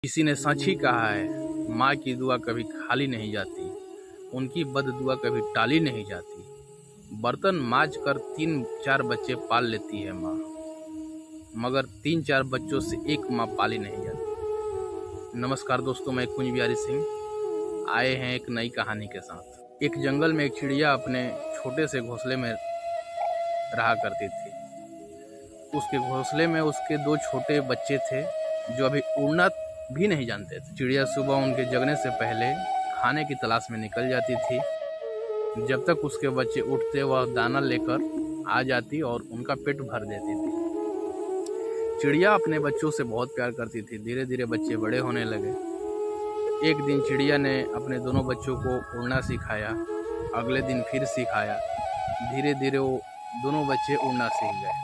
किसी ने सच ही कहा है, माँ की दुआ कभी खाली नहीं जाती, उनकी बददुआ कभी टाली नहीं जाती। बर्तन मांज कर 3-4 बच्चे पाल लेती है माँ, मगर 3-4 बच्चों से एक माँ पाली नहीं जाती। नमस्कार दोस्तों, मैं कुंज बिहारी सिंह आए हैं एक नई कहानी के साथ। एक जंगल में एक चिड़िया अपने छोटे से घोंसले में रहा करती थी। उसके घोंसले में उसके 2 छोटे बच्चे थे जो अभी उड़ना भी नहीं जानते थे। चिड़िया सुबह उनके जगने से पहले खाने की तलाश में निकल जाती थी। जब तक उसके बच्चे उठते वह दाना लेकर आ जाती और उनका पेट भर देती थी। चिड़िया अपने बच्चों से बहुत प्यार करती थी। धीरे धीरे बच्चे बड़े होने लगे। एक दिन चिड़िया ने अपने दोनों बच्चों को उड़ना सिखाया, अगले दिन फिर सिखाया। धीरे धीरे वो दोनों बच्चे उड़ना सीख गए।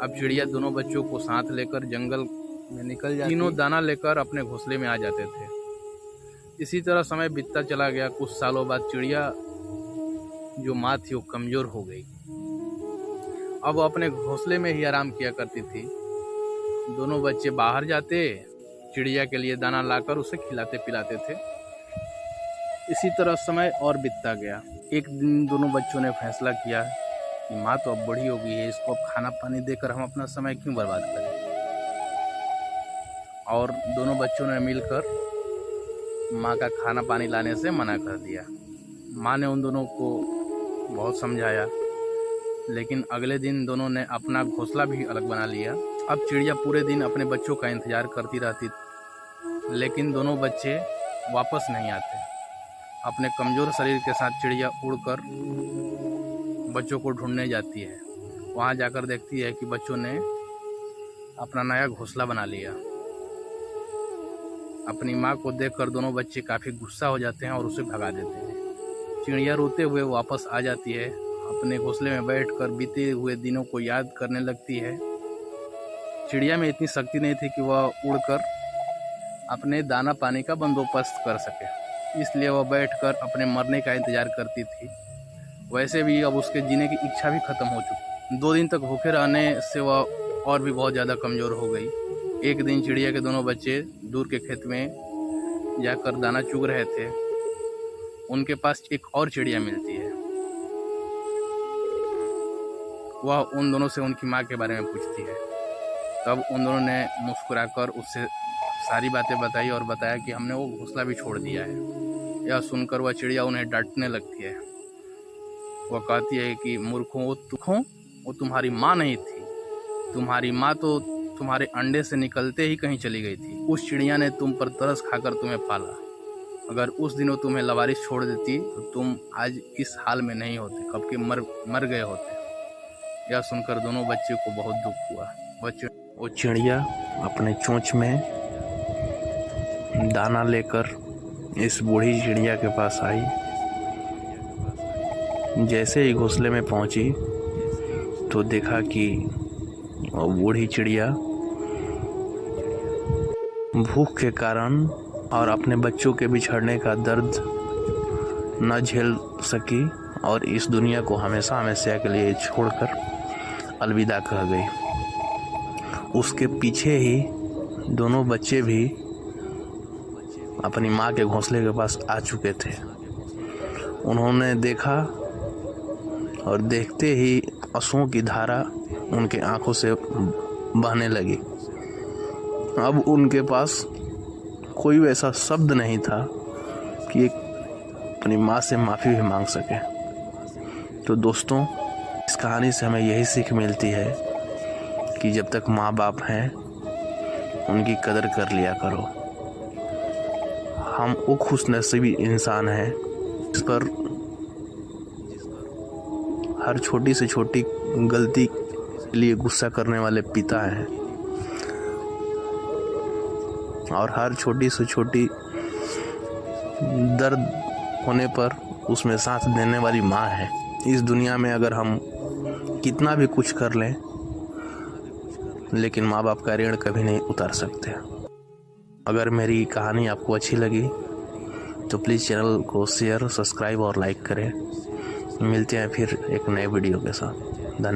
अब चिड़िया दोनों बच्चों को साथ लेकर जंगल में निकल जाती। तीनों दाना लेकर अपने घोंसले में आ जाते थे। इसी तरह समय बीतता चला गया। कुछ सालों बाद चिड़िया जो माँ थी वो कमजोर हो गई। अब वो अपने घोंसले में ही आराम किया करती थी। दोनों बच्चे बाहर जाते, चिड़िया के लिए दाना लाकर उसे खिलाते पिलाते थे। इसी तरह समय और बीतता गया। एक दिन दोनों बच्चों ने फैसला किया कि माँ तो अब बड़ी हो गई है, इसको अब खाना पानी देकर हम अपना समय क्यों बर्बाद करें। और दोनों बच्चों ने मिलकर माँ का खाना पानी लाने से मना कर दिया। माँ ने उन दोनों को बहुत समझाया, लेकिन अगले दिन दोनों ने अपना घोंसला भी अलग बना लिया। अब चिड़िया पूरे दिन अपने बच्चों का इंतजार करती रहती, लेकिन दोनों बच्चे वापस नहीं आते। अपने कमज़ोर शरीर के साथ चिड़िया उड़कर बच्चों को ढूंढने जाती है। वहाँ जाकर देखती है कि बच्चों ने अपना नया घोंसला बना लिया। अपनी माँ को देखकर दोनों बच्चे काफ़ी गुस्सा हो जाते हैं और उसे भगा देते हैं। चिड़िया रोते हुए वापस आ जाती है। अपने घोंसले में बैठकर बीते हुए दिनों को याद करने लगती है। चिड़िया में इतनी शक्ति नहीं थी कि वह उड़कर अपने दाना पानी का बंदोबस्त कर सके, इसलिए वह बैठकर अपने मरने का इंतजार करती थी। वैसे भी अब उसके जीने की इच्छा भी खत्म हो चुकी। 2 दिन तक भूखे रहने से वह और भी बहुत ज़्यादा कमज़ोर हो गई। एक दिन चिड़िया के दोनों बच्चे दूर के खेत में जाकर दाना चुग रहे थे। उनके पास एक और चिड़िया मिलती है। वह उन दोनों से उनकी माँ के बारे में पूछती है। तब उन दोनों ने मुस्कुराकर उससे सारी बातें बताई और बताया कि हमने वो घोंसला भी छोड़ दिया है। यह सुनकर वह चिड़िया उन्हें डांटने लगती है। वह कहती है कि मूर्खों, वो तुम्हारी माँ नहीं थी। तुम्हारी माँ तो तुम्हारे अंडे से निकलते ही कहीं चली गई थी। उस चिड़िया ने तुम पर तरस खाकर तुम्हें पाला। अगर उस दिन वो तुम्हें लवारिस छोड़ देती तो तुम आज इस हाल में नहीं होते, कब के मर गए होते। यह सुनकर दोनों बच्चे को बहुत दुख हुआ। वो चिड़िया अपने चोंच में दाना लेकर इस बूढ़ी चिड़िया के पास आई। जैसे ही घोंसले में पहुंची तो देखा कि वो बूढ़ी चिड़िया भूख के कारण और अपने बच्चों के बिछड़ने का दर्द न झेल सकी और इस दुनिया को हमेशा हमेशा के लिए छोड़कर अलविदा कह गई। उसके पीछे ही दोनों बच्चे भी अपनी माँ के घोंसले के पास आ चुके थे। उन्होंने देखा और देखते ही आंसुओं की धारा उनके आंखों से बहने लगी। अब उनके पास कोई वैसा शब्द नहीं था कि अपनी माँ से माफ़ी भी मांग सके। तो दोस्तों, इस कहानी से हमें यही सीख मिलती है कि जब तक माँ बाप हैं उनकी कदर कर लिया करो। हम वो खुशनसीबी इंसान हैं जिस पर हर छोटी से छोटी गलती के लिए गुस्सा करने वाले पिता हैं और हर छोटी से छोटी दर्द होने पर उसमें साथ देने वाली माँ है। इस दुनिया में अगर हम कितना भी कुछ कर लें, लेकिन माँ बाप का ऋण कभी नहीं उतार सकते। अगर मेरी कहानी आपको अच्छी लगी तो प्लीज़ चैनल को शेयर, सब्सक्राइब और लाइक करें। मिलते हैं फिर एक नए वीडियो के साथ। धन्यवाद।